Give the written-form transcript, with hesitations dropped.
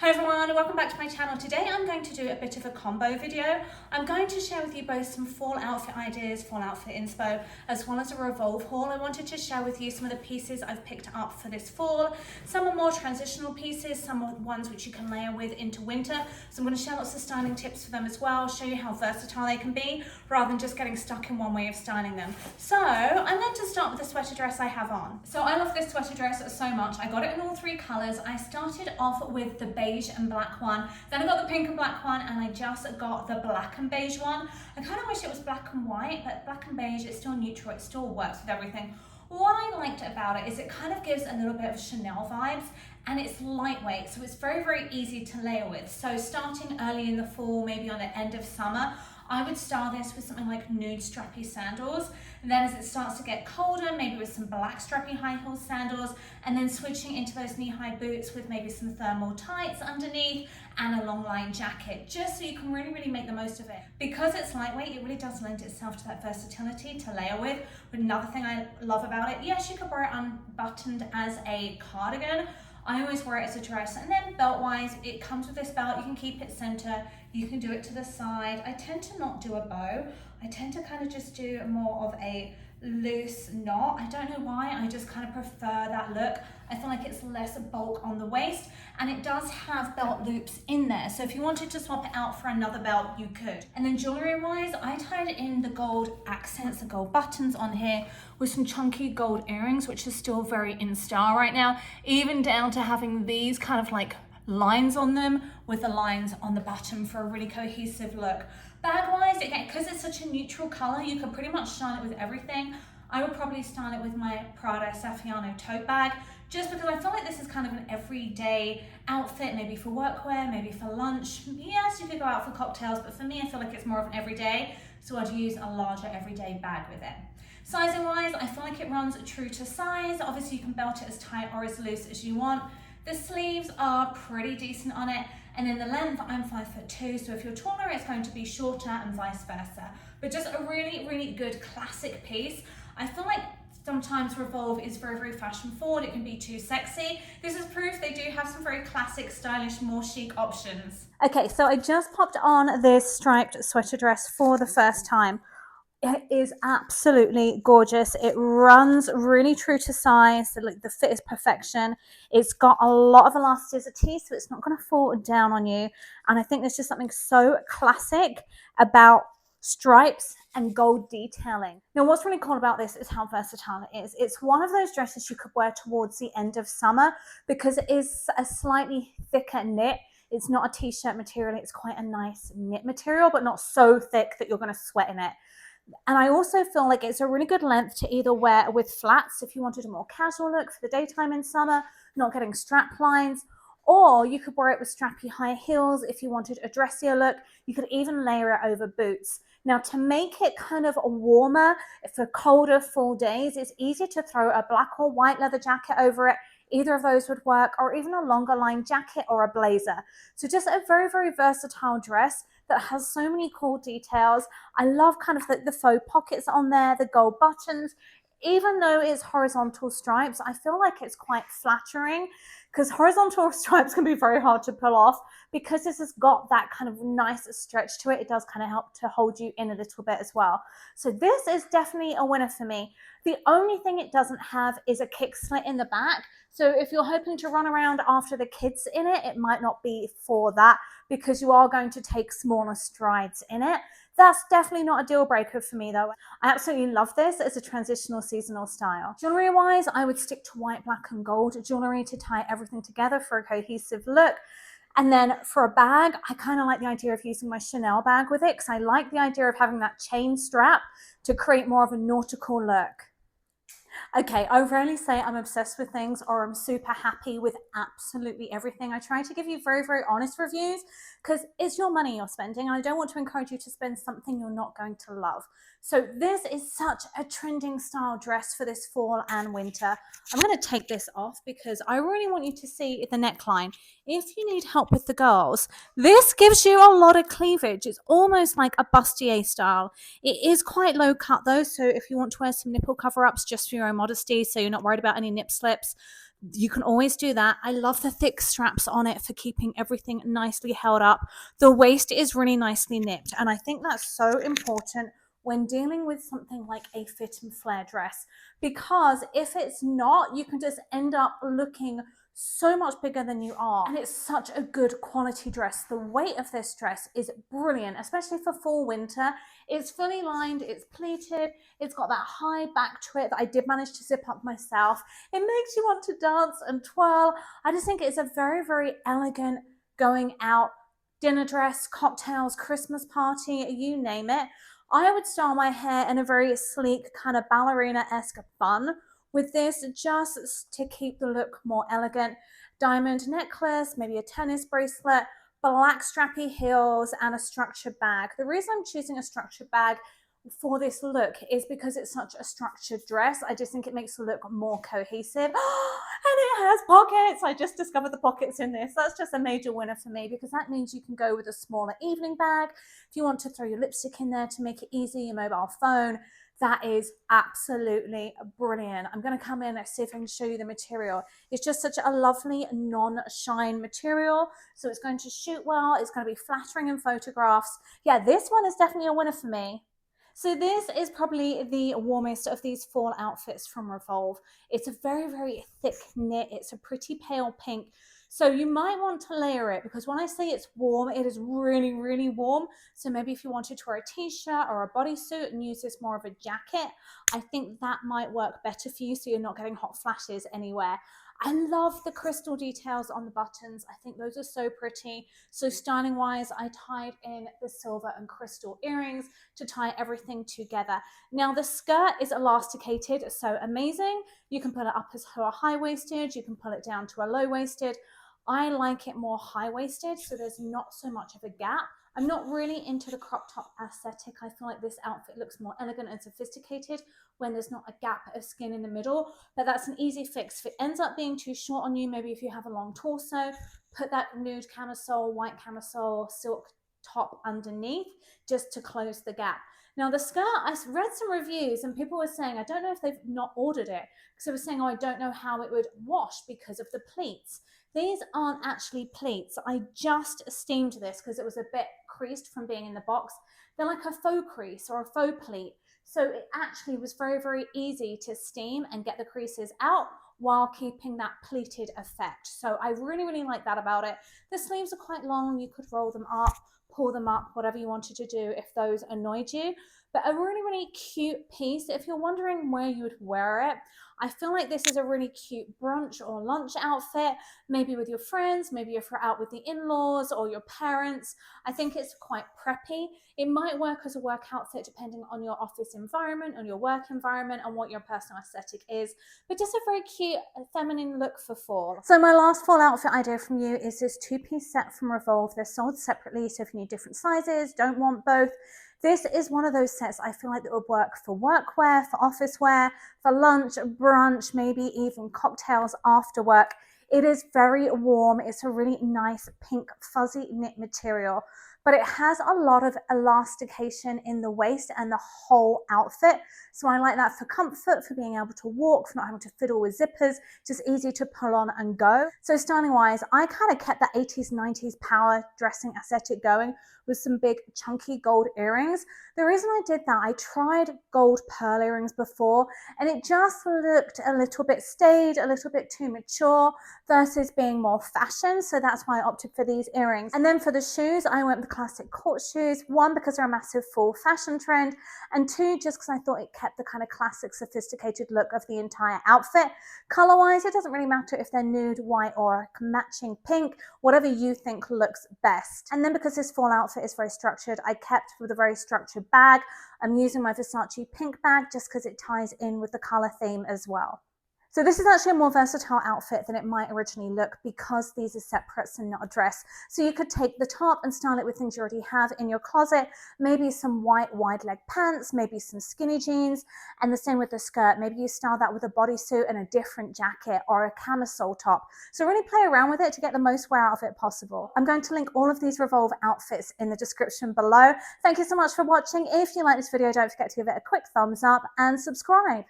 Hi everyone, welcome back to my channel. Today I'm going to do a bit of a combo video. I'm going to share with you both some fall outfit ideas, fall outfit inspo, as well as a Revolve haul. I wanted to share with you some of the pieces I've picked up for this fall. Some are more transitional pieces, some are ones which you can layer with into winter. So I'm going to share lots of styling tips for them as well, show you how versatile they can be, rather than just getting stuck in one way of styling them. So I'm going to start with the sweater dress I have on. So I love this sweater dress so much. I got it in all three colors. I started off with the beige and black one, then I got the pink and black one, and I just got the black and beige one. I kind of wish it was black and white, but black and beige, it's still neutral, it still works with everything. What I liked about it is it kind of gives a little bit of Chanel vibes, and it's lightweight, so it's very, very easy to layer with. So starting early in the fall, maybe on the end of summer, I would style this with something like nude strappy sandals. And then as it starts to get colder, maybe with some black strappy high heel sandals, and then switching into those knee-high boots with maybe some thermal tights underneath and a long line jacket, just so you can really, really make the most of it. Because it's lightweight, it really does lend itself to that versatility to layer with. But another thing I love about it, yes, you could wear it unbuttoned as a cardigan. I always wear it as a dress. And then belt-wise, it comes with this belt. You can keep it center. You can do it to the side. I tend to not do a bow. I tend to kind of just do more of a loose knot. I don't know why, I just kind of prefer that look. I feel like it's less bulk on the waist, and it does have belt loops in there. So if you wanted to swap it out for another belt, you could. And then jewelry wise, I tied in the gold accents, the gold buttons on here with some chunky gold earrings, which is still very in style right now, even down to having these kind of like lines on them with the lines on the bottom for a really cohesive look. Bag wise, again, because it's such a neutral color, you can pretty much style it with everything. I would probably style it with my Prada Saffiano tote bag, just because I feel like this is kind of an everyday outfit, maybe for workwear, maybe for lunch. Yes, you could go out for cocktails, but for me, I feel like it's more of an everyday, so I'd use a larger everyday bag with it. Sizing wise, I feel like it runs true to size. Obviously, you can belt it as tight or as loose as you want. The sleeves are pretty decent on it. And in the length, I'm 5'2", so if you're taller, it's going to be shorter and vice versa. But just a really, really good classic piece. I feel like sometimes Revolve is very, very fashion forward. It can be too sexy. This is proof they do have some very classic, stylish, more chic options. Okay, so I just popped on this striped sweater dress for the first time. It is absolutely gorgeous. It runs really true to size. The fit is perfection. It's got a lot of elasticity, so it's not going to fall down on you. And I think there's just something so classic about stripes and gold detailing. Now, what's really cool about this is how versatile it is. It's one of those dresses you could wear towards the end of summer because it is a slightly thicker knit. It's not a t-shirt material. It's quite a nice knit material, but not so thick that you're going to sweat in it. And I also feel like it's a really good length to either wear with flats if you wanted a more casual look for the daytime in summer, not getting strap lines, or you could wear it with strappy high heels if you wanted a dressier look. You could even layer it over boots. Now, to make it kind of warmer for colder fall days, it's easy to throw a black or white leather jacket over it. Either of those would work, or even a longer line jacket or a blazer. So just a very, very versatile dress that has so many cool details. I love kind of the faux pockets on there, the gold buttons. Even though it's horizontal stripes, I feel like it's quite flattering because horizontal stripes can be very hard to pull off. Because this has got that kind of nice stretch to it, it does kind of help to hold you in a little bit as well. So this is definitely a winner for me. The only thing it doesn't have is a kick slit in the back. So if you're hoping to run around after the kids in it, it might not be for that because you are going to take smaller strides in it. That's definitely not a deal breaker for me though. I absolutely love this as a transitional seasonal style. Jewelry wise, I would stick to white, black and gold jewelry to tie everything together for a cohesive look. And then for a bag, I kind of like the idea of using my Chanel bag with it because I like the idea of having that chain strap to create more of a nautical look. Okay, I rarely say I'm obsessed with things or I'm super happy with absolutely everything. I try to give you very, very honest reviews because it's your money you're spending and I don't want to encourage you to spend something you're not going to love. So this is such a trending style dress for this fall and winter. I'm going to take this off because I really want you to see the neckline. If you need help with the girls, this gives you a lot of cleavage. It's almost like a bustier style. It is quite low cut though, so if you want to wear some nipple cover-ups just for your own modesty, so you're not worried about any nip slips, you can always do that. I love the thick straps on it for keeping everything nicely held up. The waist is really nicely nipped, and I think that's so important when dealing with something like a fit and flare dress, because if it's not, you can just end up looking so much bigger than you are. And it's such a good quality dress. The weight of this dress is brilliant, especially for fall winter. It's fully lined, it's pleated, it's got that high back to it that I did manage to zip up myself. It makes you want to dance and twirl. I just think it's a very, very elegant going out dinner dress, cocktails, Christmas party, you name it. I would style my hair in a very sleek kind of ballerina-esque bun with this, just to keep the look more elegant. Diamond necklace, maybe a tennis bracelet, black strappy heels, and a structured bag. The reason I'm choosing a structured bag for this look is because it's such a structured dress. I just think it makes the look more cohesive. And it has pockets. I just discovered the pockets in this. That's just a major winner for me, because that means you can go with a smaller evening bag. If you want to throw your lipstick in there to make it easy, your mobile phone, that is absolutely brilliant. I'm going to come in and see if I can show you the material. It's just such a lovely non-shine material, so it's going to shoot well. It's going to be flattering in photographs. Yeah, this one is definitely a winner for me. So this is probably the warmest of these fall outfits from Revolve. It's a very, very thick knit. It's a pretty pale pink. So you might want to layer it, because when I say it's warm, it is really, really warm. So maybe if you wanted to wear a t-shirt or a bodysuit and use this more of a jacket, I think that might work better for you, so you're not getting hot flashes anywhere. I love the crystal details on the buttons. I think those are so pretty. So styling wise, I tied in the silver and crystal earrings to tie everything together. Now the skirt is elasticated, so amazing. You can put it up as a high-waisted, you can pull it down to a low-waisted. I like it more high-waisted, so there's not so much of a gap. I'm not really into the crop top aesthetic. I feel like this outfit looks more elegant and sophisticated when there's not a gap of skin in the middle, but that's an easy fix. If it ends up being too short on you, maybe if you have a long torso, put that nude camisole, white camisole, silk top underneath just to close the gap. Now the skirt, I read some reviews and people were saying, I don't know if they've not ordered it, because they were saying, oh, I don't know how it would wash because of the pleats. These aren't actually pleats. I just steamed this because it was a bit creased from being in the box. They're like a faux crease or a faux pleat. So it actually was very, very easy to steam and get the creases out while keeping that pleated effect. So I really, really like that about it. The sleeves are quite long. You could roll them up, pull them up, whatever you wanted to do if those annoyed you. But a really, really cute piece. If you're wondering where you would wear it, I feel like this is a really cute brunch or lunch outfit, maybe with your friends, maybe if you're out with the in-laws or your parents. I think it's quite preppy. It might work as a work outfit depending on your office environment, on your work environment, and what your personal aesthetic is, but just a very cute feminine look for fall. So my last fall outfit idea from you is this two-piece set from Revolve. They're sold separately, so if you need different sizes, don't want both, this is one of those sets I feel like that would work for workwear, for office wear, for lunch, brunch, maybe even cocktails after work. It is very warm. It's a really nice pink fuzzy knit material, but it has a lot of elastication in the waist and the whole outfit. So I like that for comfort, for being able to walk, for not having to fiddle with zippers, just easy to pull on and go. So styling wise, I kind of kept that 80s, 90s power dressing aesthetic going with some big chunky gold earrings. The reason I did that, I tried gold pearl earrings before and it just looked a little bit staid, a little bit too mature versus being more fashion. So that's why I opted for these earrings. And then for the shoes, I went with the classic court shoes. One, because they're a massive fall fashion trend, and two, just because I thought it kept the kind of classic sophisticated look of the entire outfit. Color wise, it doesn't really matter if they're nude, white, or matching pink, whatever you think looks best. And then because this fall outfit is very structured, I kept with a very structured bag. I'm using my Versace pink bag just because it ties in with the color theme as well. So this is actually a more versatile outfit than it might originally look because these are separates and not a dress. So you could take the top and style it with things you already have in your closet, maybe some white wide leg pants, maybe some skinny jeans, and the same with the skirt. Maybe you style that with a bodysuit and a different jacket or a camisole top. So really play around with it to get the most wear out of it possible. I'm going to link all of these Revolve outfits in the description below. Thank you so much for watching. If you like this video, don't forget to give it a quick thumbs up and subscribe.